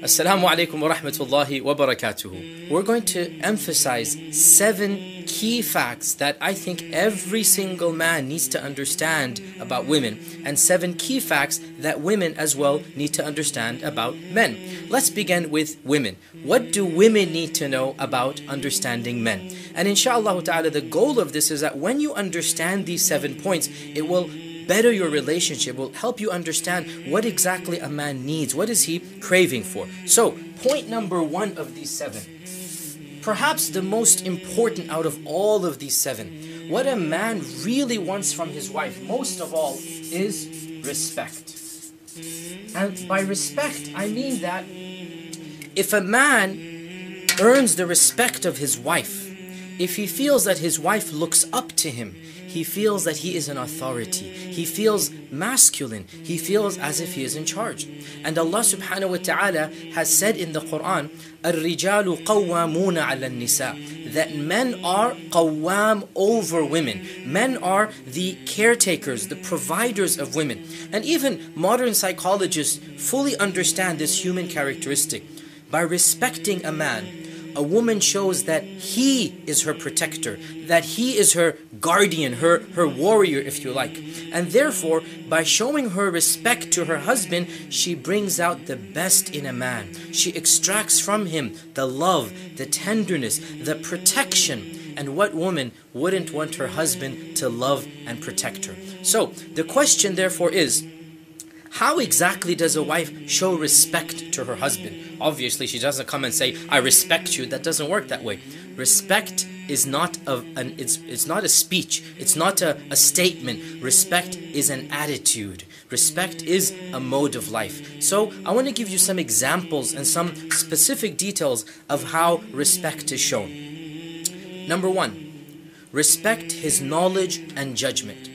Assalamu alaikum wa rahmatullahi wa barakatuhu. We're going to emphasize 7 key facts that I think every single man needs to understand about women, and 7 key facts that women as well need to understand about men. Let's begin with women. What do women need to know about understanding men? And inshallah ta'ala, the goal of this is that when you understand these 7 points, it will better your relationship, will help you understand what exactly a man needs, what is he craving for. So, point number 1 of these 7, perhaps the most important out of all of these 7, what a man really wants from his wife, most of all, is respect. And by respect, I mean that if a man earns the respect of his wife, if he feels that his wife looks up to him, he feels that he is an authority, he feels masculine, he feels as if he is in charge. And Allah subhanahu wa ta'ala has said in the Quran, الرجال قوامون على النساء, that men are qawwam over women. Men are the caretakers, the providers of women. And even modern psychologists fully understand this human characteristic. By respecting a man, a woman shows that he is her protector, that he is her guardian, her warrior, if you like. And therefore, by showing her respect to her husband, she brings out the best in a man. She extracts from him the love, the tenderness, the protection. And what woman wouldn't want her husband to love and protect her? So, the question therefore is, how exactly does a wife show respect to her husband? Obviously, she doesn't come and say, I respect you. That doesn't work that way. Respect is not it's not a speech. It's not a statement. Respect is an attitude. Respect is a mode of life. So, I want to give you some examples and some specific details of how respect is shown. Number 1, respect his knowledge and judgment.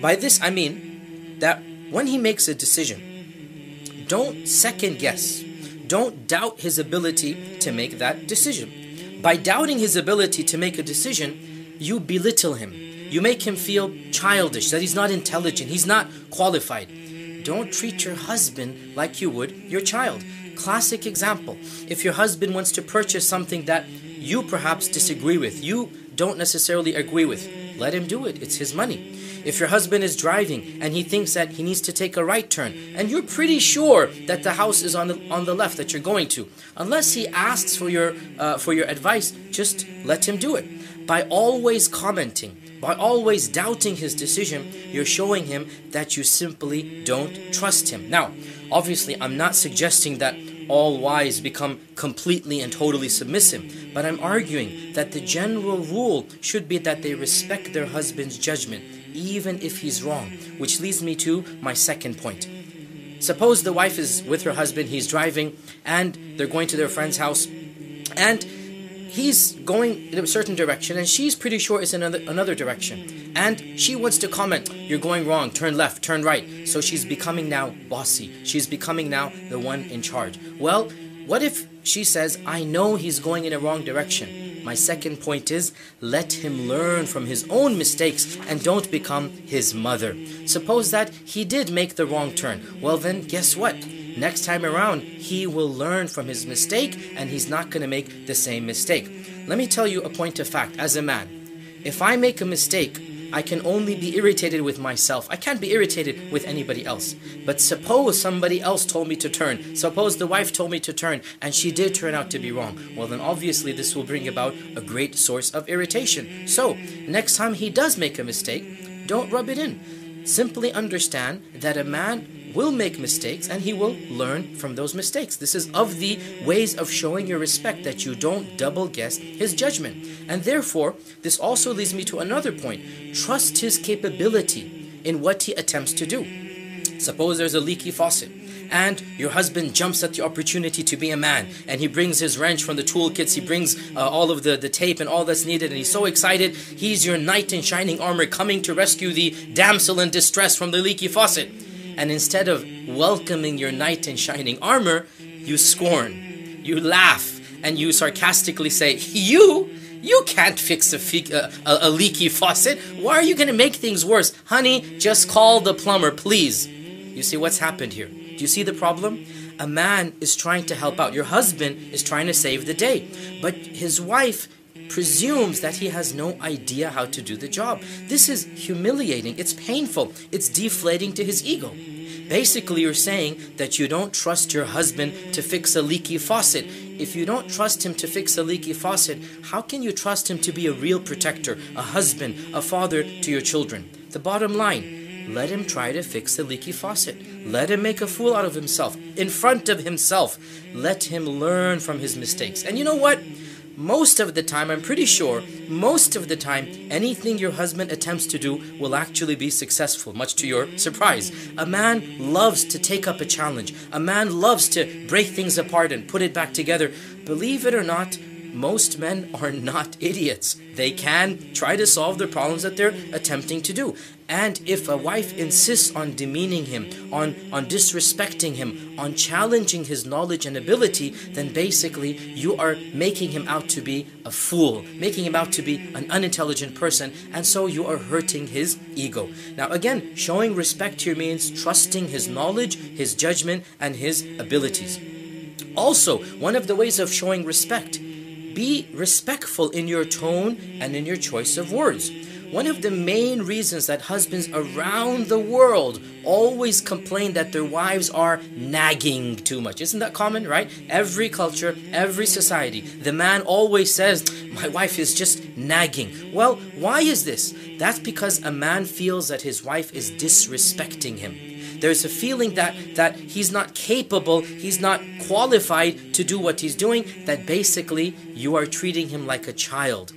By this, I mean that when he makes a decision, don't second guess. Don't doubt his ability to make that decision. By doubting his ability to make a decision, you belittle him. You make him feel childish, that he's not intelligent, he's not qualified. Don't treat your husband like you would your child. Classic example. If your husband wants to purchase something that you perhaps disagree with, you don't necessarily agree with, let him do it. It's his money. If your husband is driving and he thinks that he needs to take a right turn, and you're pretty sure that the house is on the left that you're going to, unless he asks for your advice, just let him do it. By always commenting, by always doubting his decision, you're showing him that you simply don't trust him. Now, obviously, I'm not suggesting that all wives become completely and totally submissive, but I'm arguing that the general rule should be that they respect their husband's judgment, even if he's wrong, which leads me to my second point. Suppose the wife is with her husband, he's driving, and they're going to their friend's house, and he's going in a certain direction, and she's pretty sure it's in another direction, and she wants to comment, you're going wrong, turn left, turn right. So she's becoming now bossy, she's becoming now the one in charge. Well, what if she says, I know he's going in a wrong direction? My second point is, let him learn from his own mistakes and don't become his mother. Suppose that he did make the wrong turn. Well then, guess what? Next time around, he will learn from his mistake and he's not going to make the same mistake. Let me tell you a point of fact. As a man, if I make a mistake, I can only be irritated with myself. I can't be irritated with anybody else. But suppose somebody else told me to turn. Suppose the wife told me to turn and she did turn out to be wrong. Well then obviously this will bring about a great source of irritation. So next time he does make a mistake, don't rub it in. Simply understand that a man will make mistakes and he will learn from those mistakes. This is of the ways of showing your respect, that you don't double guess his judgment. And therefore, this also leads me to another point. Trust his capability in what he attempts to do. Suppose there's a leaky faucet and your husband jumps at the opportunity to be a man, and he brings his wrench from the toolkits, he brings all of the tape and all that's needed, and he's so excited. He's your knight in shining armor coming to rescue the damsel in distress from the leaky faucet. And instead of welcoming your knight in shining armor, you scorn, you laugh, and you sarcastically say, you can't fix a leaky faucet. Why are you going to make things worse? Honey, just call the plumber, please. You see what's happened here? Do you see the problem? a man is trying to help out. Your husband is trying to save the day. But his wife presumes that he has no idea how to do the job. This is humiliating. It's painful. It's deflating to his ego. Basically, you're saying that you don't trust your husband to fix a leaky faucet. If you don't trust him to fix a leaky faucet, how can you trust him to be a real protector, a husband, a father to your children? The bottom line, let him try to fix the leaky faucet. Let him make a fool out of himself, in front of himself. Let him learn from his mistakes. And you know what? Most of the time, I'm pretty sure, most of the time, anything your husband attempts to do will actually be successful, much to your surprise. A man loves to take up a challenge. A man loves to break things apart and put it back together. Believe it or not, most men are not idiots. They can try to solve the problems that they're attempting to do. And if a wife insists on demeaning him, on disrespecting him, on challenging his knowledge and ability, then basically you are making him out to be a fool, making him out to be an unintelligent person, and so you are hurting his ego. Now again, showing respect here means trusting his knowledge, his judgment, and his abilities. Also, one of the ways of showing respect, be respectful in your tone and in your choice of words. One of the main reasons that husbands around the world always complain that their wives are nagging too much. Isn't that common, right? Every culture, every society, the man always says, my wife is just nagging. Well, why is this? That's because a man feels that his wife is disrespecting him. There's a feeling that he's not capable, he's not qualified to do what he's doing, that basically you are treating him like a child.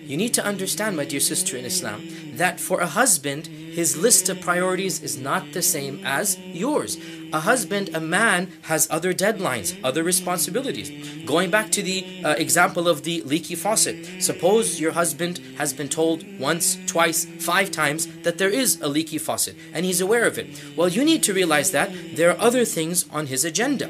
You need to understand, my dear sister in Islam, that for a husband, his list of priorities is not the same as yours. A husband, a man, has other deadlines, other responsibilities. Going back to the example of the leaky faucet. Suppose your husband has been told once, twice, 5 times that there is a leaky faucet, and he's aware of it. Well, you need to realize that there are other things on his agenda.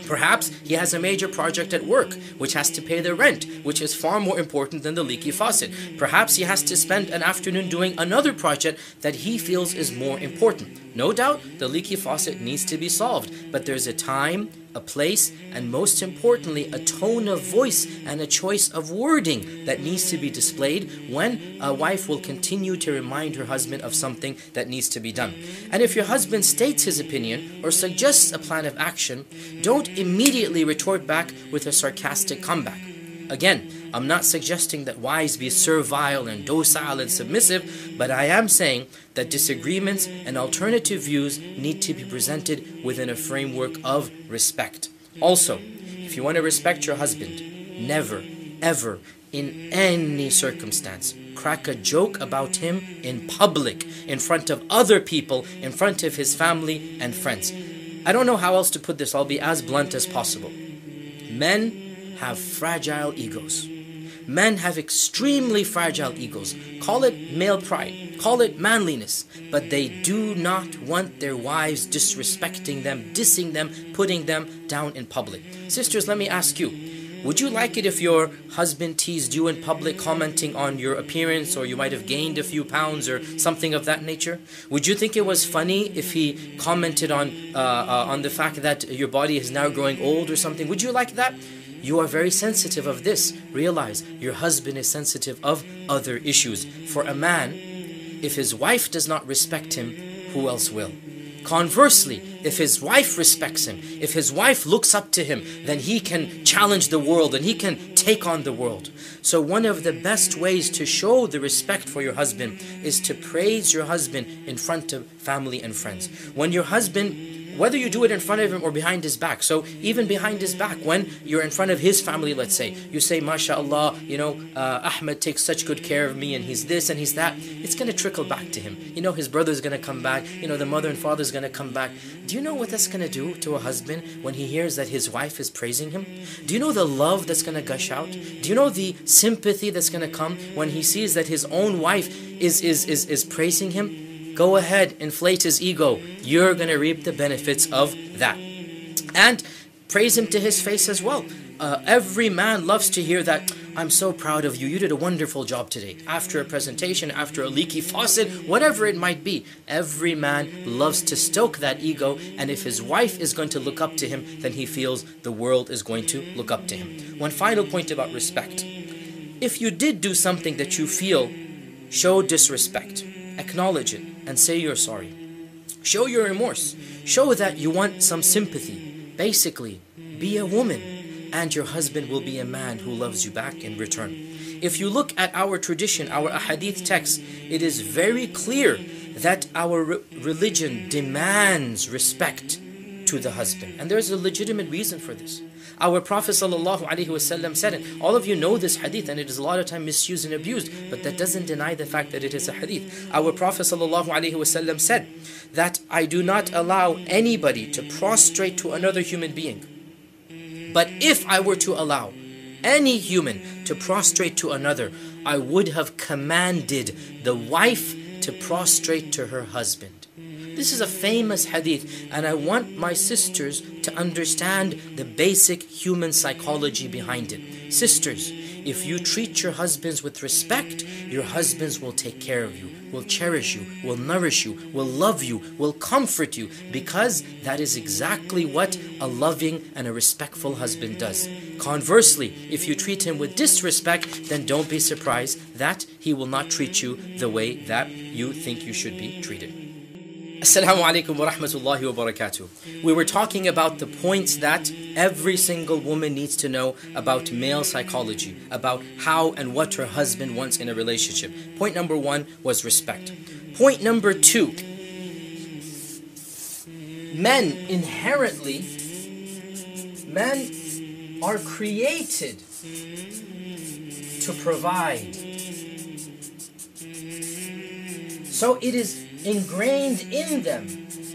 Perhaps he has a major project at work, which has to pay the rent, which is far more important than the leaky faucet. Perhaps he has to spend an afternoon doing another project that he feels is more important. No doubt, the leaky faucet needs to be solved, but there's a time, a place, and most importantly, a tone of voice and a choice of wording that needs to be displayed when a wife will continue to remind her husband of something that needs to be done. And if your husband states his opinion or suggests a plan of action, don't immediately retort back with a sarcastic comeback. Again, I'm not suggesting that wives be servile and docile and submissive, but I am saying that disagreements and alternative views need to be presented within a framework of respect. Also, if you want to respect your husband, never, ever, in any circumstance, crack a joke about him in public, in front of other people, in front of his family and friends. I don't know how else to put this. I'll be as blunt as possible. Men have fragile egos. Men have extremely fragile egos. Call it male pride, call it manliness, but they do not want their wives disrespecting them, dissing them, putting them down in public. Sisters, let me ask you, would you like it if your husband teased you in public, commenting on your appearance, or you might have gained a few pounds or something of that nature? Would you think it was funny if he commented on the fact that your body is now growing old or something? Would you like that? You are very sensitive of this. Realize your husband is sensitive of other issues. For a man, if his wife does not respect him, who else will? Conversely, if his wife respects him, if his wife looks up to him, then he can challenge the world and he can take on the world. So one of the best ways to show the respect for your husband is to praise your husband in front of family and friends. When your husband, whether you do it in front of him or behind his back. So even behind his back, when you're in front of his family, let's say, you say, MashaAllah, Ahmed takes such good care of me and he's this and he's that. It's going to trickle back to him. His brother's going to come back. The mother and father's going to come back. Do you know what that's going to do to a husband when he hears that his wife is praising him? Do you know the love that's going to gush out? Do you know the sympathy that's going to come when he sees that his own wife is praising him? Go ahead, inflate his ego. You're going to reap the benefits of that. And praise him to his face as well. Every man loves to hear that, I'm so proud of you. You did a wonderful job today. After a presentation, after a leaky faucet, whatever it might be. Every man loves to stoke that ego, and if his wife is going to look up to him, then he feels the world is going to look up to him. One final point about respect. If you did do something that you feel show disrespect, acknowledge it and say you're sorry. Show your remorse. Show that you want some sympathy. Basically, be a woman, and your husband will be a man who loves you back in return. If you look at our tradition, our ahadith text, it is very clear that our religion demands respect to the husband. And there's a legitimate reason for this. Our Prophet ﷺ said it. All of you know this hadith, and it is a lot of time misused and abused, but that doesn't deny the fact that it is a hadith. Our Prophet ﷺ said that I do not allow anybody to prostrate to another human being. But if I were to allow any human to prostrate to another, I would have commanded the wife to prostrate to her husband. This is a famous hadith, and I want my sisters to understand the basic human psychology behind it. Sisters, if you treat your husbands with respect, your husbands will take care of you, will cherish you, will nourish you, will love you, will comfort you, because that is exactly what a loving and a respectful husband does. Conversely, if you treat him with disrespect, then don't be surprised that he will not treat you the way that you think you should be treated. Assalamu alaikum wa rahmatullahi wa barakatuh. We were talking about the points that every single woman needs to know about male psychology, about how and what her husband wants in a relationship. Point number 1 was respect. Point number 2, men are created to provide. So it is ingrained in them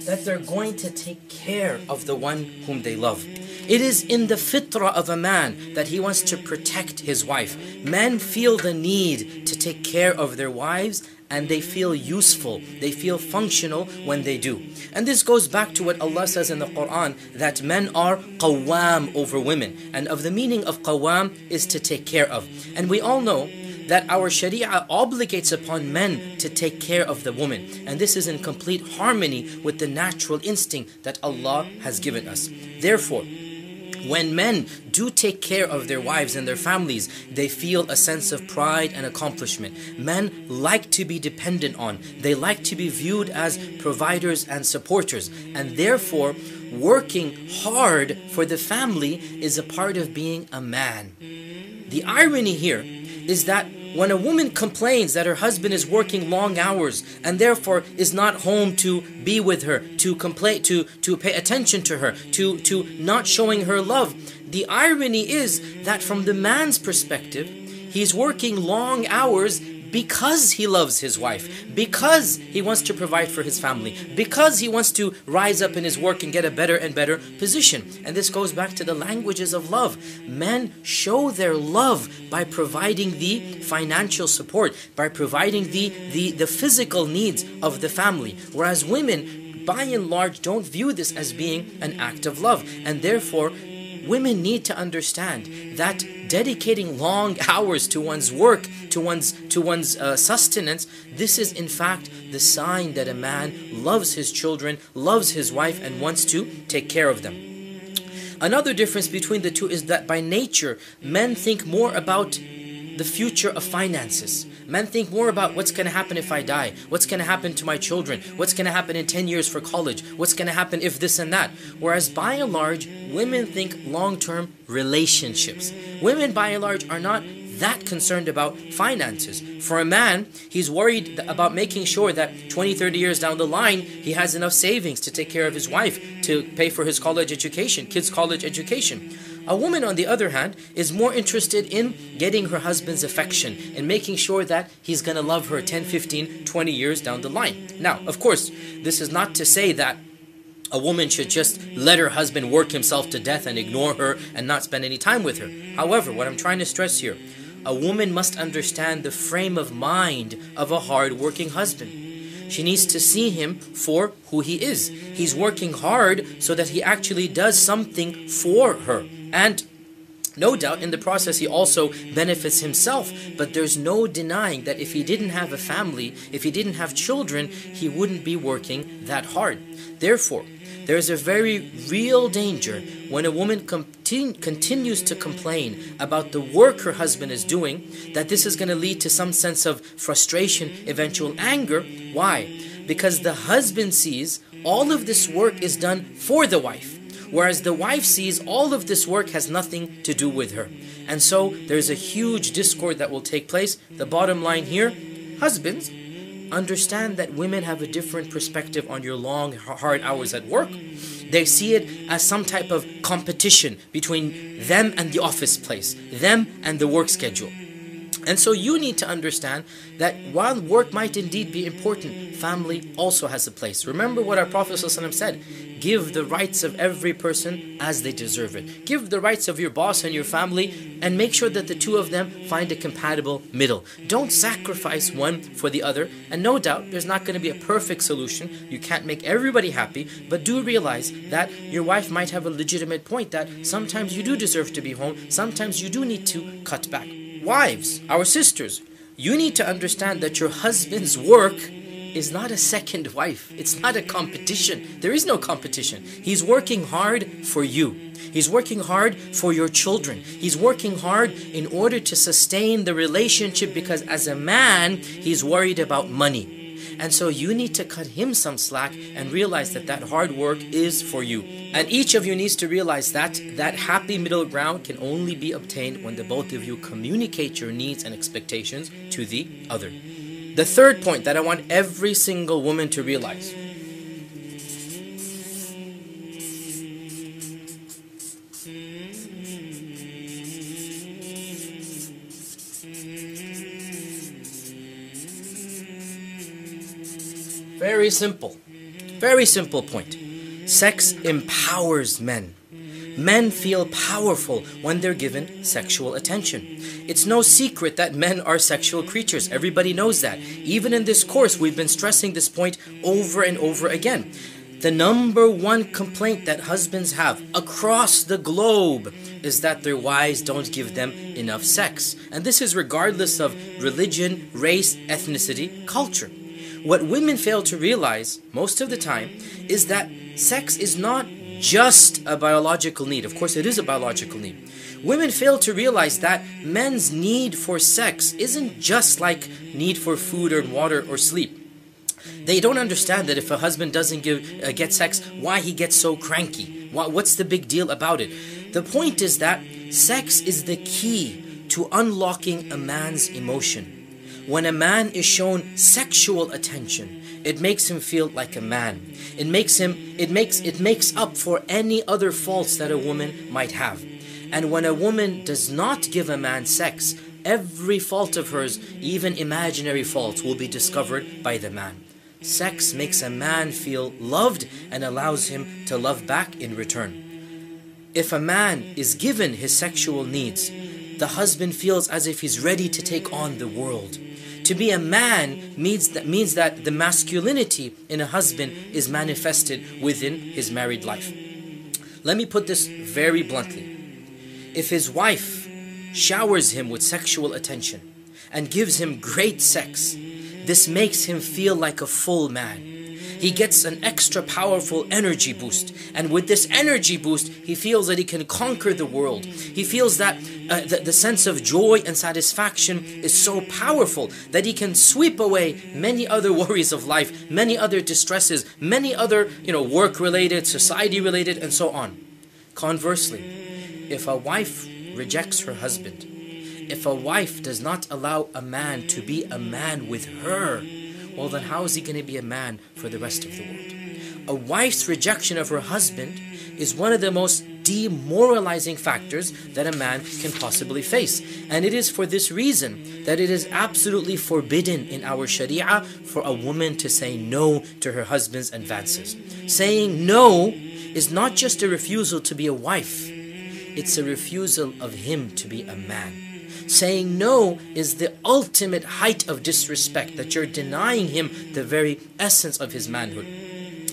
that they're going to take care of the one whom they love. It is in the fitrah of a man that he wants to protect his wife. Men feel the need to take care of their wives, and they feel useful, they feel functional when they do. And this goes back to what Allah says in the Quran, that men are qawwam over women. And of the meaning of qawwam is to take care of. And we all know that our Sharia obligates upon men to take care of the woman. And this is in complete harmony with the natural instinct that Allah has given us. Therefore, when men do take care of their wives and their families, they feel a sense of pride and accomplishment. Men like to be dependent on. They like to be viewed as providers and supporters. And therefore, working hard for the family is a part of being a man. The irony here is that when a woman complains that her husband is working long hours and therefore is not home to be with her, to pay attention to her, to not showing her love, the irony is that from the man's perspective, he's working long hours because he loves his wife, because he wants to provide for his family, because he wants to rise up in his work and get a better and better position. And this goes back to the languages of love. Men show their love by providing the financial support, by providing the physical needs of the family, whereas women, by and large, don't view this as being an act of love. And therefore, women need to understand that dedicating long hours to one's work, to one's sustenance, this is in fact the sign that a man loves his children, loves his wife, and wants to take care of them. Another difference between the two is that by nature, men think more about the future of finances. Men think more about what's going to happen if I die, what's going to happen to my children, what's going to happen in 10 years for college, what's going to happen if this and that. Whereas by and large, women think long-term relationships. Women by and large are not that concerned about finances. For a man, he's worried about making sure that 20, 30 years down the line, he has enough savings to take care of his wife, to pay for his college education, kids' college education. A woman, on the other hand, is more interested in getting her husband's affection and making sure that he's going to love her 10, 15, 20 years down the line. Now, of course, this is not to say that a woman should just let her husband work himself to death and ignore her and not spend any time with her. However, what I'm trying to stress here, a woman must understand the frame of mind of a hard-working husband. She needs to see him for who he is. He's working hard so that he actually does something for her. And No doubt in the process he also benefits himself, but there's no denying that if he didn't have a family, if he didn't have children, he wouldn't be working that hard. Therefore, there's a very real danger when a woman continues to complain about the work her husband is doing, that this is going to lead to some sense of frustration, eventual anger. Why? Because the husband sees all of this work is done for the wife, whereas the wife sees all of this work has nothing to do with her. And so there's a huge discord that will take place. The bottom line here, husbands, understand that women have a different perspective on your long, hard hours at work. They see it as some type of competition between them and the office place, them and the work schedule. And so you need to understand that while work might indeed be important, family also has a place. Remember what our Prophet ﷺ said, give the rights of every person as they deserve it. Give the rights of your boss and your family, and make sure that the two of them find a compatible middle. Don't sacrifice one for the other. And no doubt there's not going to be a perfect solution. You can't make everybody happy, but do realize that your wife might have a legitimate point, that sometimes you do deserve to be home, sometimes you do need to cut back. Wives, our sisters, you need to understand that your husband's work is not a second wife. It's not a competition. There is no competition. He's working hard for you. He's working hard for your children. He's working hard in order to sustain the relationship, because as a man, he's worried about money. And so you need to cut him some slack and realize that that hard work is for you. And each of you needs to realize that that happy middle ground can only be obtained when the both of you communicate your needs and expectations to the other. The third point that I want every single woman to realize. Very simple point. Sex empowers men. Men feel powerful when they're given sexual attention. It's no secret that men are sexual creatures. Everybody knows that. Even in this course, we've been stressing this point over and over again. The number one complaint that husbands have across the globe is that their wives don't give them enough sex. And this is regardless of religion, race, ethnicity, culture. What women fail to realize most of the time is that sex is not just a biological need. Of course, it is a biological need. Women fail to realize that men's need for sex isn't just like need for food or water or sleep. They don't understand that if a husband doesn't get sex, why he gets so cranky. What's the big deal about it? The point is that sex is the key to unlocking a man's emotion. When a man is shown sexual attention, it makes him feel like a man. It makes up for any other faults that a woman might have. And when a woman does not give a man sex, every fault of hers, even imaginary faults, will be discovered by the man. Sex makes a man feel loved and allows him to love back in return. If a man is given his sexual needs, the husband feels as if he's ready to take on the world. To be a man means that the masculinity in a husband is manifested within his married life. Let me put this very bluntly. If his wife showers him with sexual attention and gives him great sex, this makes him feel like a full man. He gets an extra powerful energy boost. And with this energy boost, he feels that he can conquer the world. He feels that the sense of joy and satisfaction is so powerful that he can sweep away many other worries of life, many other distresses, many other, work-related, society-related, and so on. Conversely, if a wife rejects her husband, if a wife does not allow a man to be a man with her, well then how is he going to be a man for the rest of the world? A wife's rejection of her husband is one of the most demoralizing factors that a man can possibly face. And it is for this reason that it is absolutely forbidden in our Sharia for a woman to say no to her husband's advances. Saying no is not just a refusal to be a wife, it's a refusal of him to be a man. Saying no is the ultimate height of disrespect, that you're denying him the very essence of his manhood.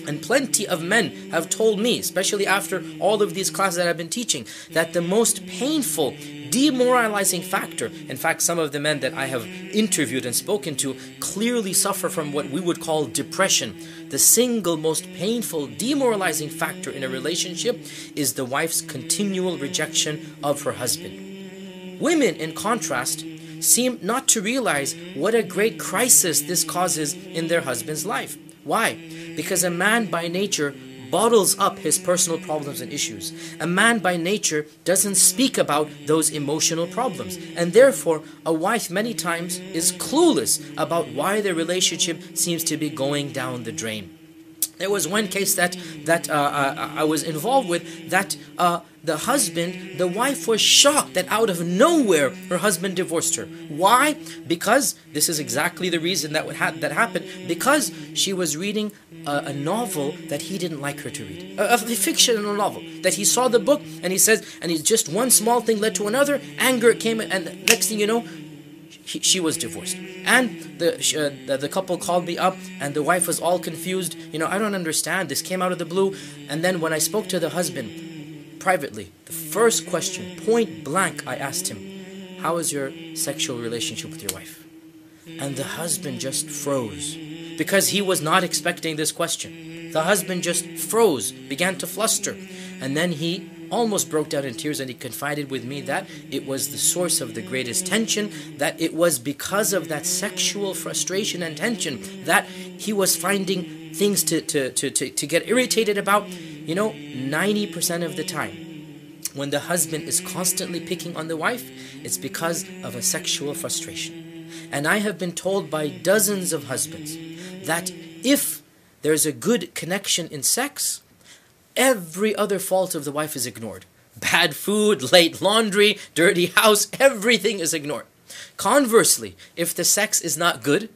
And plenty of men have told me, especially after all of these classes that I've been teaching, that the most painful, demoralizing factor, in fact, some of the men that I have interviewed and spoken to clearly suffer from what we would call depression. The single most painful, demoralizing factor in a relationship is the wife's continual rejection of her husband. Women, in contrast, seem not to realize what a great crisis this causes in their husband's life. Why? Because a man by nature bottles up his personal problems and issues. A man by nature doesn't speak about those emotional problems. And therefore, a wife many times is clueless about why their relationship seems to be going down the drain. There was one case that I was involved with that the wife was shocked that out of nowhere her husband divorced her. Why? Because this is exactly the reason that happened. Because she was reading a novel that he didn't like her to read, a fictional novel that he saw the book and he says, and it's just one small thing led to another. Anger came, and the next thing you know, she was divorced. And the couple called me up, and the wife was all confused. I don't understand. This came out of the blue. And then when I spoke to the husband privately, the first question, point blank, I asked him, how is your sexual relationship with your wife? And the husband just froze, because he was not expecting this question. The husband just froze, began to fluster, and then he almost broke down in tears, and he confided with me that it was the source of the greatest tension, that it was because of that sexual frustration and tension that he was finding things to get irritated about. 90% of the time, when the husband is constantly picking on the wife, it's because of a sexual frustration. And I have been told by dozens of husbands that if there's a good connection in sex, every other fault of the wife is ignored. Bad food, late laundry, dirty house, everything is ignored. Conversely, if the sex is not good,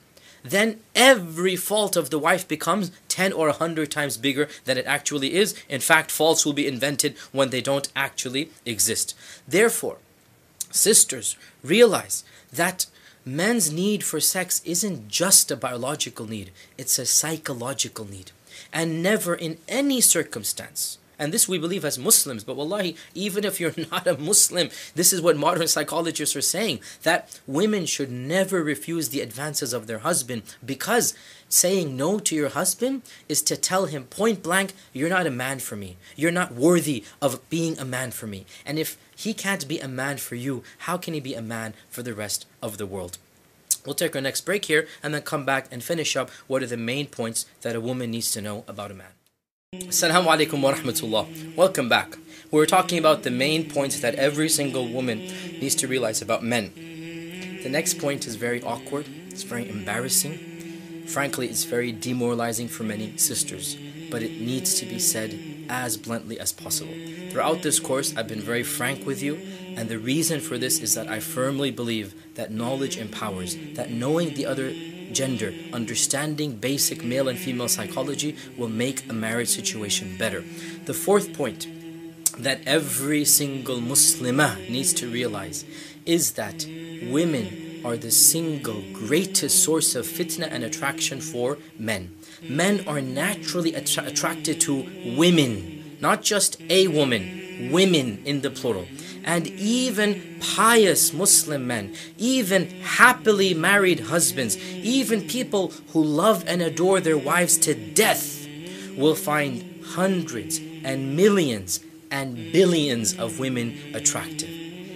then every fault of the wife becomes 10 or 100 times bigger than it actually is. In fact, faults will be invented when they don't actually exist. Therefore, sisters, realize that men's need for sex isn't just a biological need, it's a psychological need. And never in any circumstance, and this we believe as Muslims, but wallahi, even if you're not a Muslim, this is what modern psychologists are saying, that women should never refuse the advances of their husband, because saying no to your husband is to tell him point blank, you're not a man for me. You're not worthy of being a man for me. And if he can't be a man for you, how can he be a man for the rest of the world? We'll take our next break here and then come back and finish up what are the main points that a woman needs to know about a man. Assalamu alaikum wa rahmatullah. Welcome back. We're talking about the main points that every single woman needs to realize about men. The next point is very awkward. It's very embarrassing. Frankly, it's very demoralizing for many sisters, but it needs to be said as bluntly as possible. Throughout this course, I've been very frank with you, and the reason for this is that I firmly believe that knowledge empowers, that knowing the other gender, understanding basic male and female psychology will make a marriage situation better. The fourth point that every single Muslimah needs to realize is that women are the single greatest source of fitna and attraction for men. Men are naturally attracted to women, not just a woman, women in the plural. And even pious Muslim men, even happily married husbands, even people who love and adore their wives to death will find hundreds and millions and billions of women attractive.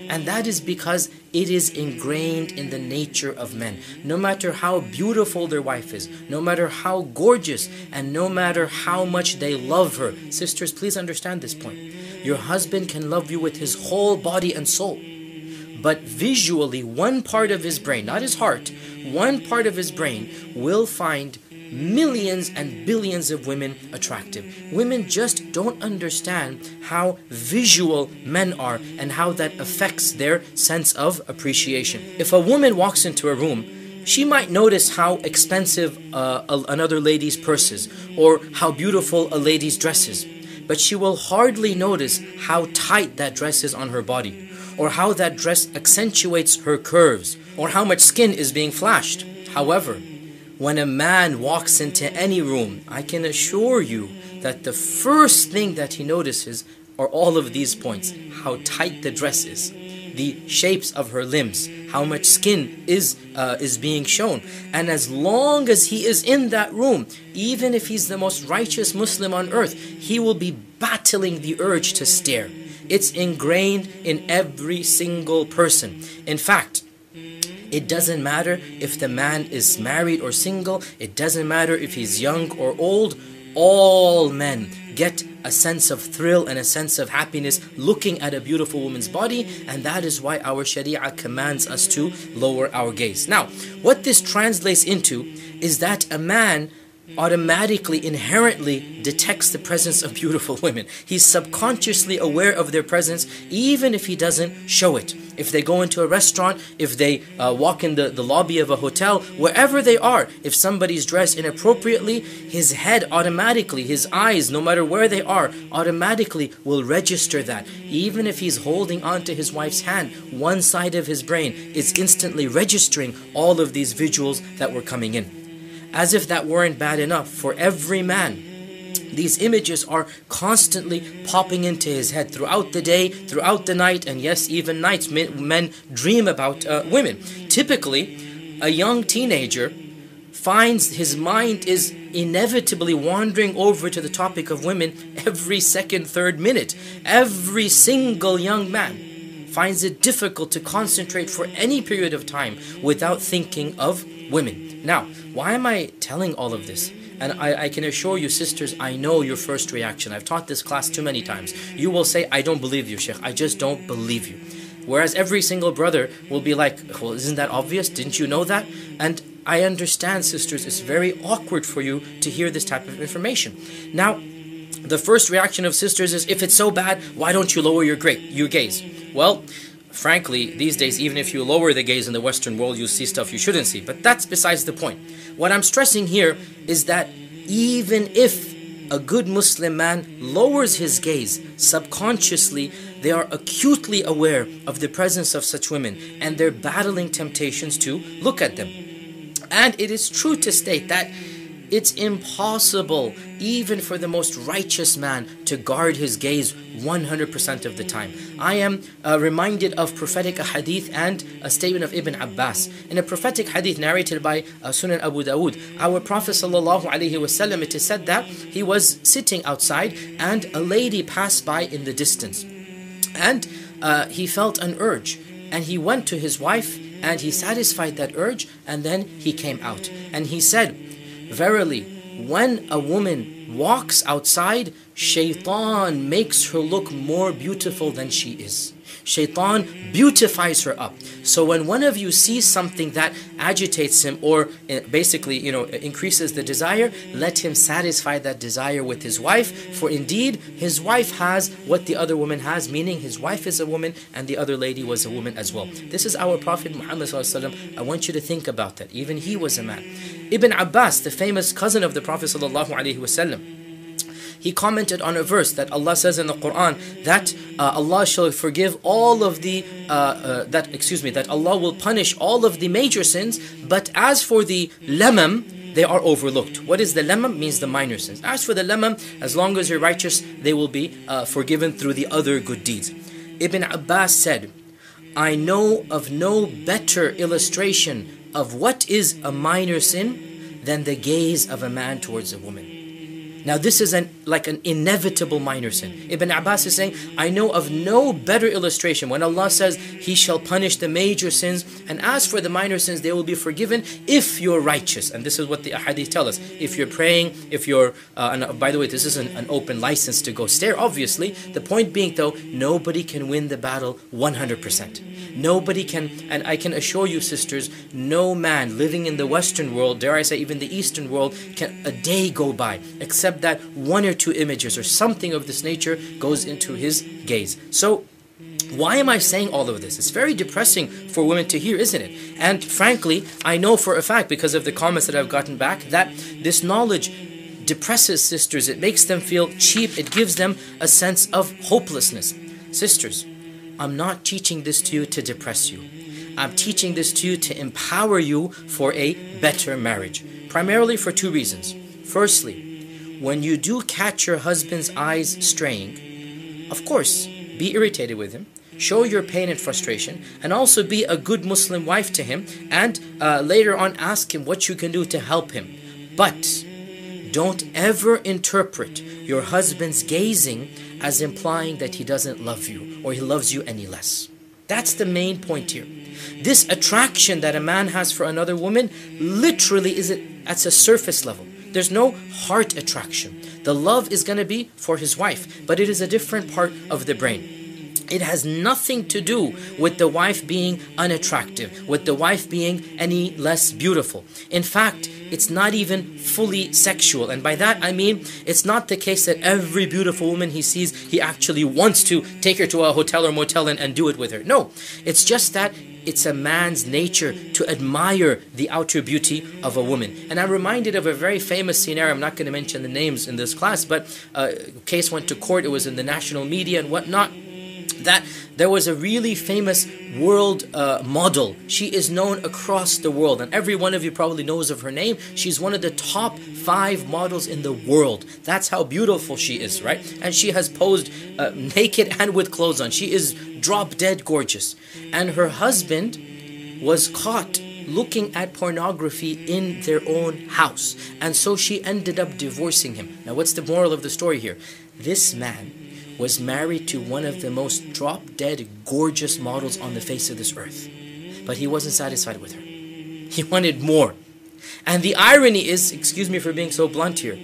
And that is because it is ingrained in the nature of men. No matter how beautiful their wife is, no matter how gorgeous, and no matter how much they love her. Sisters, please understand this point. Your husband can love you with his whole body and soul. But visually, one part of his brain, not his heart, one part of his brain will find millions and billions of women attractive. Women just don't understand how visual men are and how that affects their sense of appreciation. If a woman walks into a room, she might notice how expensive another lady's purse is, or how beautiful a lady's dress is, but she will hardly notice how tight that dress is on her body, or how that dress accentuates her curves, or how much skin is being flashed. However, when a man walks into any room, I can assure you that the first thing that he notices are all of these points. How tight the dress is, the shapes of her limbs, how much skin is being shown. And as long as he is in that room, even if he's the most righteous Muslim on earth, he will be battling the urge to stare. It's ingrained in every single person. In fact, it doesn't matter if the man is married or single. It doesn't matter if he's young or old. All men get a sense of thrill and a sense of happiness looking at a beautiful woman's body, and that is why our Sharia commands us to lower our gaze. Now, what this translates into is that a man automatically, inherently detects the presence of beautiful women. He's subconsciously aware of their presence, even if he doesn't show it. If they go into a restaurant, if they walk in the lobby of a hotel, wherever they are, if somebody's dressed inappropriately, his head automatically, his eyes, no matter where they are, automatically will register that. Even if he's holding on to his wife's hand, one side of his brain is instantly registering all of these visuals that were coming in. As if that weren't bad enough, for every man, these images are constantly popping into his head throughout the day, throughout the night, and yes, even nights. Men dream about women. Typically, a young teenager finds his mind is inevitably wandering over to the topic of women every second, third minute. Every single young man finds it difficult to concentrate for any period of time without thinking of women. Now, why am I telling all of this? And I can assure you, sisters, I know your first reaction. I've taught this class too many times. You will say, I don't believe you, Sheikh. I just don't believe you. Whereas every single brother will be like, well, isn't that obvious? Didn't you know that? And I understand, sisters, it's very awkward for you to hear this type of information. Now, the first reaction of sisters is, if it's so bad, why don't you lower your gaze? Well, frankly, these days, even if you lower the gaze in the Western world, you'll see stuff you shouldn't see. But that's besides the point. What I'm stressing here is that even if a good Muslim man lowers his gaze, subconsciously, they are acutely aware of the presence of such women, and they're battling temptations to look at them. And it is true to state that it's impossible, even for the most righteous man, to guard his gaze 100% of the time. I am reminded of prophetic hadith and a statement of Ibn Abbas. In a prophetic hadith narrated by Sunan Abu Dawood, our Prophet ﷺ, it is said that he was sitting outside and a lady passed by in the distance. And he felt an urge, and he went to his wife and he satisfied that urge, and then he came out. And he said, verily, when a woman walks outside, Shaitan makes her look more beautiful than she is. Shaitan beautifies her up. So when one of you sees something that agitates him or basically, increases the desire, let him satisfy that desire with his wife. For indeed, his wife has what the other woman has, meaning his wife is a woman and the other lady was a woman as well. This is our Prophet Muhammad ﷺ. I want you to think about that. Even he was a man. Ibn Abbas, the famous cousin of the Prophet ﷺ, he commented on a verse that Allah says in the Quran that Allah shall forgive all of the that Allah will punish all of the major sins, but as for the lamam, they are overlooked. What is the lamam? Means the minor sins. As for the lamam, as long as you're righteous, they will be forgiven through the other good deeds. Ibn Abbas said, I know of no better illustration of what is a minor sin than the gaze of a man towards a woman. Now this is like an inevitable minor sin. Ibn Abbas is saying, I know of no better illustration when Allah says He shall punish the major sins, and as for the minor sins, they will be forgiven if you're righteous. And this is what the ahadith tell us. If you're praying, if you're, and by the way, this isn't an open license to go stare, obviously. The point being though, nobody can win the battle 100%. Nobody can, and I can assure you sisters, no man living in the Western world, dare I say even the Eastern world, can a day go by except that one or two images or something of this nature goes into his gaze. So why am I saying all of this? It's very depressing for women to hear, isn't it? And frankly, I know for a fact, because of the comments that I've gotten back, that this knowledge depresses sisters. It makes them feel cheap. It gives them a sense of hopelessness. Sisters, I'm not teaching this to you to depress you. I'm teaching this to you to empower you for a better marriage. primarily for two reasons. Firstly, when you do catch your husband's eyes straying, of course, be irritated with him, show your pain and frustration, and also be a good Muslim wife to him, and later on ask him what you can do to help him. But don't ever interpret your husband's gazing as implying that he doesn't love you or he loves you any less. That's the main point here. This attraction that a man has for another woman literally is at a surface level. There's no heart attraction. The love is going to be for his wife, but it is a different part of the brain. It has nothing to do with the wife being unattractive, with the wife being any less beautiful. In fact, it's not even fully sexual. And by that I mean, it's not the case that every beautiful woman he sees, he actually wants to take her to a hotel or motel and do it with her. No, it's just that it's a man's nature to admire the outer beauty of a woman. And I'm reminded of a very famous scenario. I'm not going to mention the names in this class, but a case went to court. It was in the national media and whatnot. That there was a really famous world model. She is known across the world, and every one of you probably knows of her name. She's one of the top 5 models in the world. That's how beautiful she is, right? And she has posed naked and with clothes on. She is drop dead gorgeous. And her husband was caught looking at pornography in their own house, and so she ended up divorcing him. Now, what's the moral of the story here? This man was married to one of the most drop-dead gorgeous models on the face of this earth. But he wasn't satisfied with her. He wanted more. And the irony is, excuse me for being so blunt here,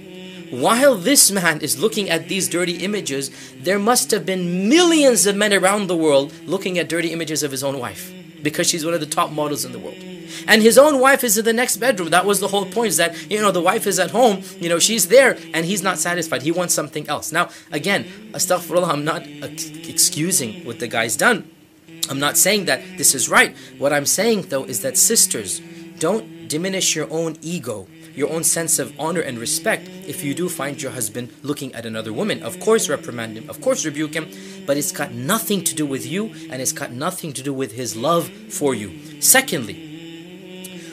while this man is looking at these dirty images, there must have been millions of men around the world looking at dirty images of his own wife, because she's one of the top models in the world. And his own wife is in the next bedroom. That was the whole point, is that, the wife is at home, she's there, and he's not satisfied. He wants something else. Now, again, astaghfirullah, I'm not excusing what the guy's done. I'm not saying that this is right. What I'm saying, though, is that sisters, don't diminish your own ego, your own sense of honor and respect if you do find your husband looking at another woman. Of course, reprimand him. Of course, rebuke him. But it's got nothing to do with you, and it's got nothing to do with his love for you. Secondly,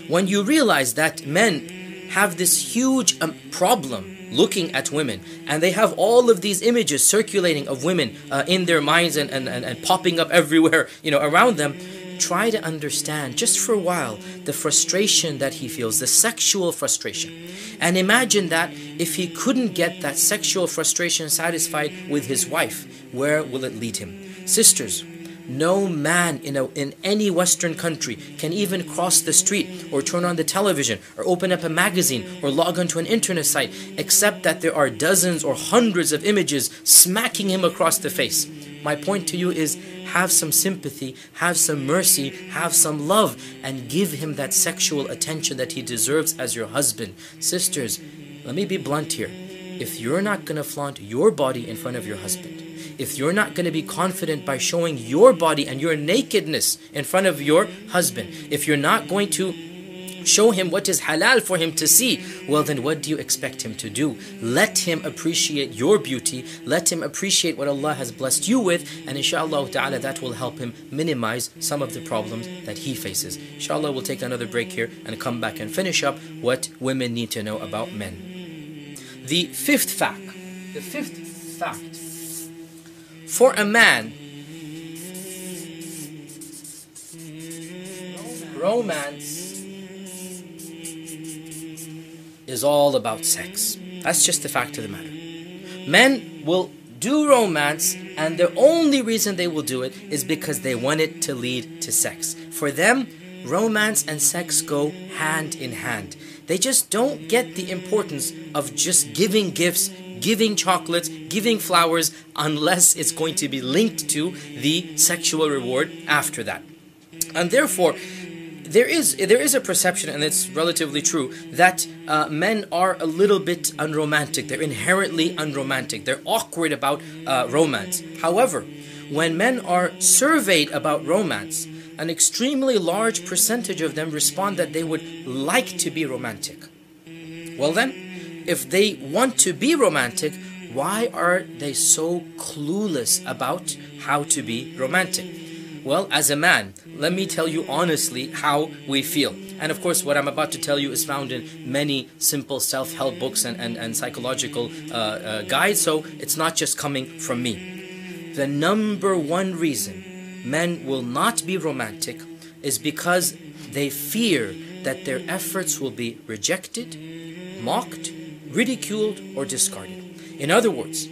when you realize that men have this huge problem looking at women, and they have all of these images circulating of women in their minds and popping up everywhere, around them, try to understand, just for a while, the frustration that he feels, the sexual frustration. And imagine that if he couldn't get that sexual frustration satisfied with his wife, where will it lead him? Sisters, no man in any Western country can even cross the street or turn on the television or open up a magazine or log onto an internet site except that there are dozens or hundreds of images smacking him across the face. My point to you is, have some sympathy, have some mercy, have some love, and give him that sexual attention that he deserves as your husband. Sisters, let me be blunt here. If you're not going to flaunt your body in front of your husband, if you're not going to be confident by showing your body and your nakedness in front of your husband, if you're not going to show him what is halal for him to see, well then what do you expect him to do? Let him appreciate your beauty, let him appreciate what Allah has blessed you with, and inshallah ta'ala that will help him minimize some of the problems that he faces. Inshallah we'll take another break here and come back and finish up what women need to know about men. The fifth fact, for a man, romance is all about sex. That's just the fact of the matter. Men will do romance, and the only reason they will do it is because they want it to lead to sex. For them, romance and sex go hand in hand. They just don't get the importance of just giving gifts, giving chocolates, giving flowers, unless it's going to be linked to the sexual reward after that. And therefore, there is a perception, and it's relatively true, that men are a little bit unromantic. They're inherently unromantic. They're awkward about romance. However, when men are surveyed about romance, an extremely large percentage of them respond that they would like to be romantic. Well then, if they want to be romantic, why are they so clueless about how to be romantic? Well, as a man, let me tell you honestly how we feel. And of course, what I'm about to tell you is found in many simple self-help books and psychological guides, so it's not just coming from me. The number one reason men will not be romantic is because they fear that their efforts will be rejected, mocked, ridiculed, or discarded. In other words,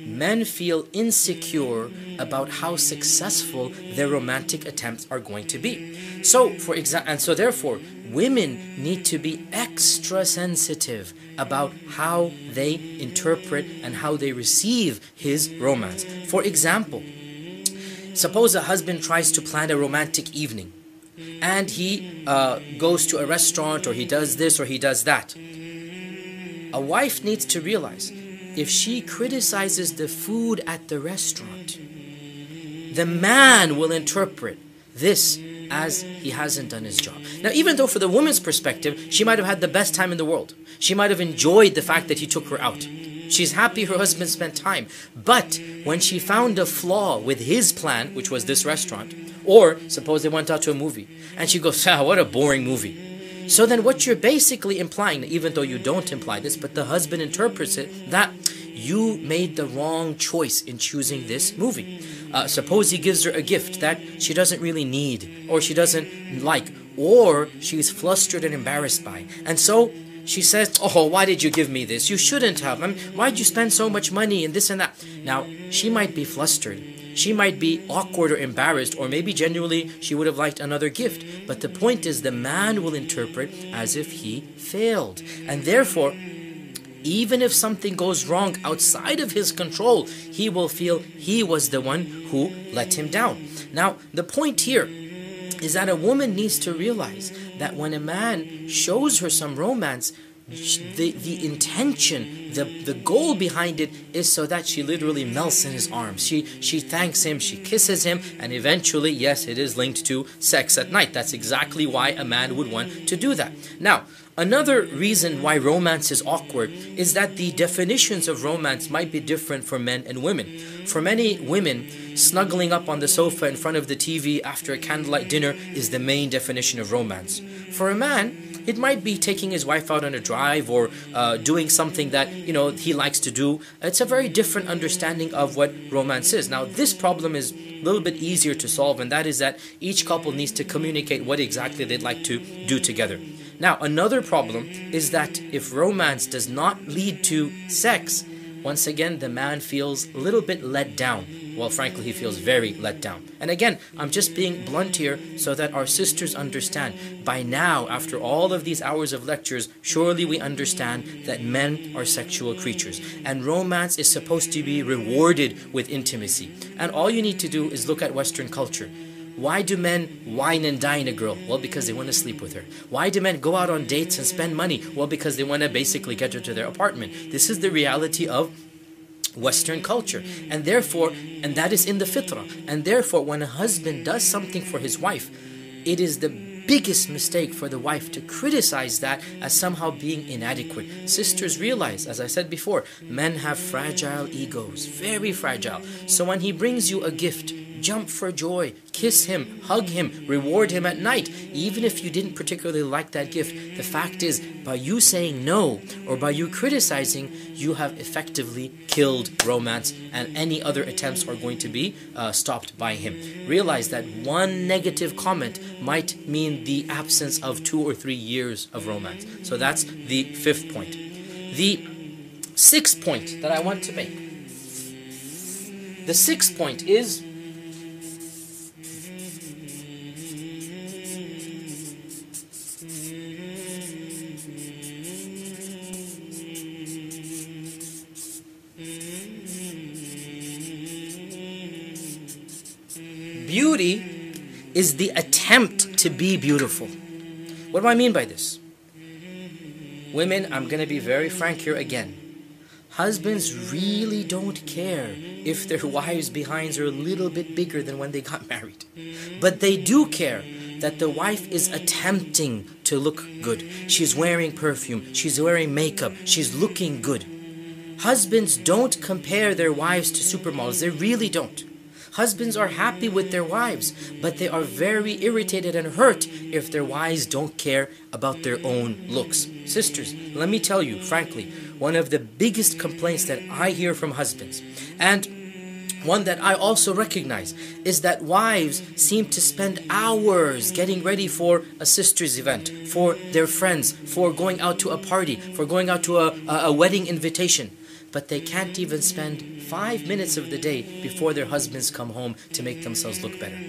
men feel insecure about how successful their romantic attempts are going to be. So, therefore, women need to be extra sensitive about how they interpret and how they receive his romance. For example, suppose a husband tries to plan a romantic evening, and he goes to a restaurant, or he does this or he does that. A wife needs to realize, if she criticizes the food at the restaurant, the man will interpret this as he hasn't done his job. Now, even though for the woman's perspective, she might have had the best time in the world. She might have enjoyed the fact that he took her out. She's happy her husband spent time. But when she found a flaw with his plan, which was this restaurant, or suppose they went out to a movie, and she goes, ah, what a boring movie. So then what you're basically implying, even though you don't imply this, but the husband interprets it, that you made the wrong choice in choosing this movie. Suppose he gives her a gift that she doesn't really need, or she doesn't like, or she's flustered and embarrassed by. And so she says, oh, why did you give me this? You shouldn't have. I mean, why'd you spend so much money and this and that? Now, she might be flustered. She might be awkward or embarrassed, or maybe genuinely she would have liked another gift. But the point is, the man will interpret as if he failed. And therefore, even if something goes wrong outside of his control, he will feel he was the one who let him down. Now, the point here is that a woman needs to realize that when a man shows her some romance, the intention, the goal behind it is so that she literally melts in his arms. She thanks him, she kisses him, and eventually, yes, it is linked to sex at night. That's exactly why a man would want to do that. Now, another reason why romance is awkward is that the definitions of romance might be different for men and women. For many women, snuggling up on the sofa in front of the TV after a candlelight dinner is the main definition of romance. For a man, it might be taking his wife out on a drive, or doing something that, he likes to do. It's a very different understanding of what romance is. Now, this problem is a little bit easier to solve, and that is that each couple needs to communicate what exactly they'd like to do together. Now, another problem is that if romance does not lead to sex, once again, the man feels a little bit let down. Well, frankly, he feels very let down. And again, I'm just being blunt here so that our sisters understand. By now, after all of these hours of lectures, surely we understand that men are sexual creatures. And romance is supposed to be rewarded with intimacy. And all you need to do is look at Western culture. Why do men wine and dine a girl? Well, because they want to sleep with her. Why do men go out on dates and spend money? Well, because they want to basically get her to their apartment. This is the reality of Western culture. And therefore, and that is in the fitrah. And therefore, when a husband does something for his wife, it is the biggest mistake for the wife to criticize that as somehow being inadequate. Sisters, realize, as I said before, men have fragile egos, very fragile. So when he brings you a gift, jump for joy, kiss him, hug him, reward him at night. Even if you didn't particularly like that gift, the fact is, by you saying no, or by you criticizing, you have effectively killed romance, and any other attempts are going to be stopped by him. Realize that one negative comment might mean the absence of 2 or 3 years of romance. So that's the 5th point. The 6th point that I want to make. The 6th point is, beauty is the attempt to be beautiful. What do I mean by this? Women, I'm going to be very frank here again. Husbands really don't care if their wives' behinds are a little bit bigger than when they got married. But they do care that the wife is attempting to look good. She's wearing perfume, she's wearing makeup, she's looking good. Husbands don't compare their wives to supermodels. They really don't. Husbands are happy with their wives, but they are very irritated and hurt if their wives don't care about their own looks. Sisters, let me tell you, frankly, one of the biggest complaints that I hear from husbands, and one that I also recognize, is that wives seem to spend hours getting ready for a sister's event, for their friends, for going out to a party, for going out to a wedding invitation. But they can't even spend 5 minutes of the day before their husbands come home to make themselves look better.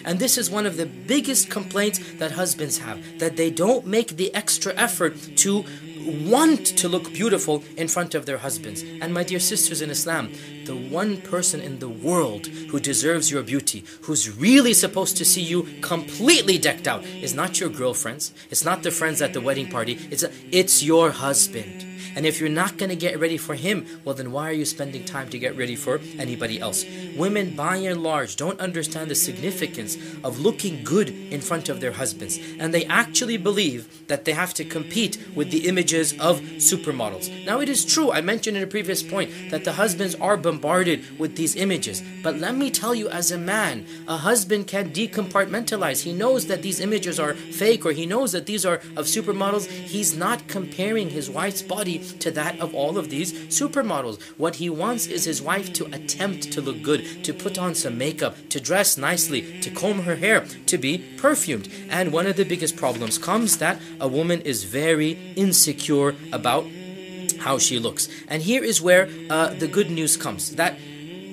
And this is one of the biggest complaints that husbands have, that they don't make the extra effort to want to look beautiful in front of their husbands. And my dear sisters in Islam, the one person in the world who deserves your beauty, who's really supposed to see you completely decked out, is not your girlfriends, it's not the friends at the wedding party, it's your husband. And if you're not going to get ready for him, well then why are you spending time to get ready for anybody else? Women by and large don't understand the significance of looking good in front of their husbands. And they actually believe that they have to compete with the images of supermodels. Now it is true, I mentioned in a previous point, that the husbands are bombarded with these images. But let me tell you, as a man, a husband can decompartmentalize. He knows that these images are fake, or he knows that these are of supermodels. He's not comparing his wife's body to that of all of these supermodels. What he wants is his wife to attempt to look good, to put on some makeup, to dress nicely, to comb her hair, to be perfumed. And one of the biggest problems comes that a woman is very insecure about how she looks. And here is where the good news comes, that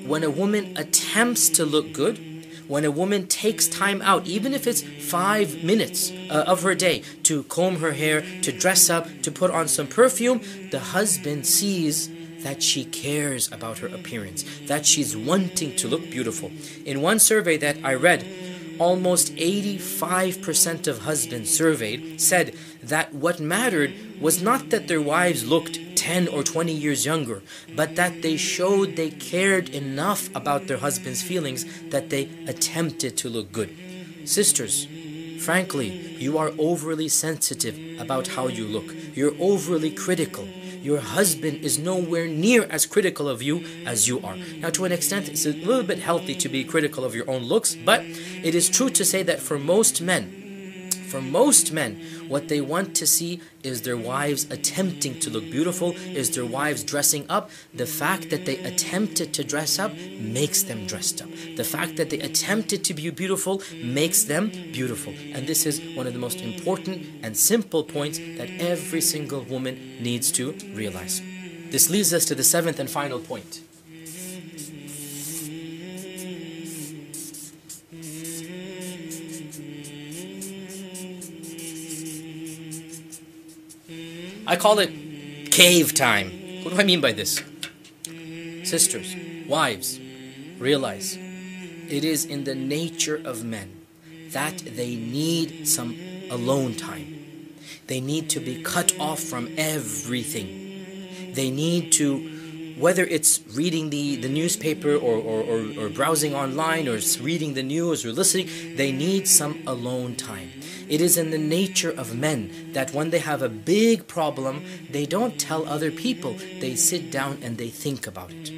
when a woman attempts to look good, when a woman takes time out, even if it's 5 minutes of her day, to comb her hair, to dress up, to put on some perfume, the husband sees that she cares about her appearance, that she's wanting to look beautiful. In one survey that I read, almost 85% of husbands surveyed said that what mattered was not that their wives looked 10 or 20 years younger, but that they showed they cared enough about their husband's feelings that they attempted to look good. Sisters, frankly, you are overly sensitive about how you look. You're overly critical. Your husband is nowhere near as critical of you as you are. Now, to an extent, it's a little bit healthy to be critical of your own looks, but it is true to say that for most men, what they want to see is their wives attempting to look beautiful, is their wives dressing up. The fact that they attempted to dress up makes them dressed up. The fact that they attempted to be beautiful makes them beautiful. And this is one of the most important and simple points that every single woman needs to realize. This leads us to the 7th and final point. I call it cave time. What do I mean by this? Sisters, wives, realize it is in the nature of men that they need some alone time. They need to be cut off from everything. They need to, whether it's reading the newspaper or browsing online or reading the news or listening, they need some alone time. It is in the nature of men that when they have a big problem, they don't tell other people. They sit down and they think about it.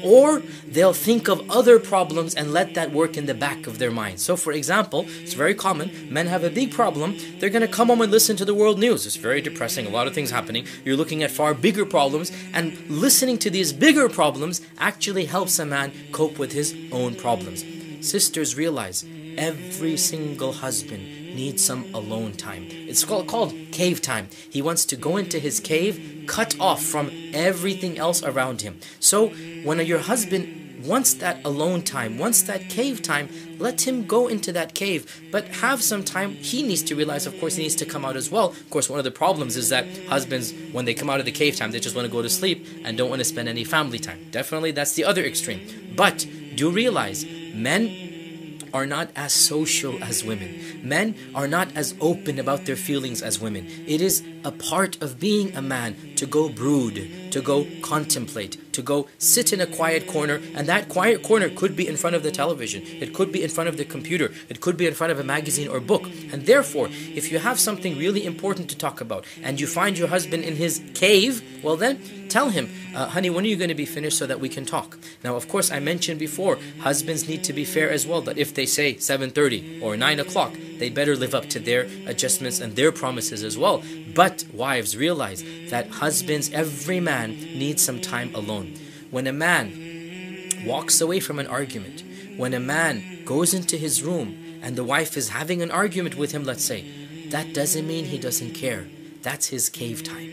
Or they'll think of other problems and let that work in the back of their mind. So for example, it's very common, men have a big problem, they're going to come home and listen to the world news. It's very depressing, a lot of things happening. You're looking at far bigger problems, and listening to these bigger problems actually helps a man cope with his own problems. Sisters, realize every single husband needs some alone time. It's called cave time. He wants to go into his cave, cut off from everything else around him. So when your husband wants that alone time, wants that cave time, let him go into that cave, but have some time. He needs to realize, of course, he needs to come out as well. Of course, one of the problems is that husbands, when they come out of the cave time, they just want to go to sleep and don't want to spend any family time. Definitely, that's the other extreme. But do realize, men are not as social as women. Men are not as open about their feelings as women. It is a part of being a man to go brood, to go contemplate, to go sit in a quiet corner, and that quiet corner could be in front of the television, it could be in front of the computer, it could be in front of a magazine or book. And therefore, if you have something really important to talk about and you find your husband in his cave, well then tell him, honey, when are you going to be finished so that we can talk? Now, of course, I mentioned before, husbands need to be fair as well, that if they say 7:30 or 9 o'clock, they better live up to their adjustments and their promises as well. But wives, realize that husbands, every man needs some time alone. When a man walks away from an argument, when a man goes into his room and the wife is having an argument with him, let's say, that doesn't mean he doesn't care. That's his cave time.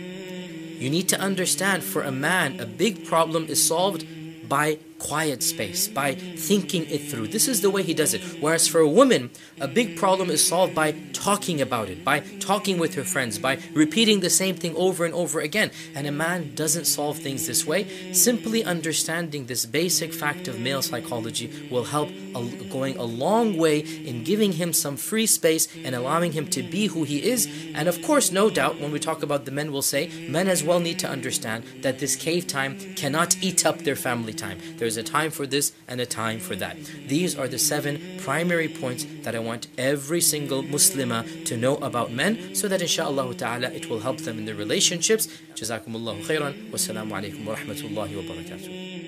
You need to understand, for a man, a big problem is solved by quiet space, by thinking it through. This is the way he does it. Whereas for a woman, a big problem is solved by talking about it, by talking with her friends, by repeating the same thing over and over again. And a man doesn't solve things this way. Simply understanding this basic fact of male psychology will help going a long way in giving him some free space and allowing him to be who he is. And of course, no doubt, when we talk about the men, we'll say men as well need to understand that this cave time cannot eat up their family time. There's a time for this and a time for that. These are the 7 primary points that I want every single Muslimah to know about men, so that inshaAllah ta'ala it will help them in their relationships. Jazakumullahu khairan. Wassalamu alaikum wa rahmatullahi wa barakatuh.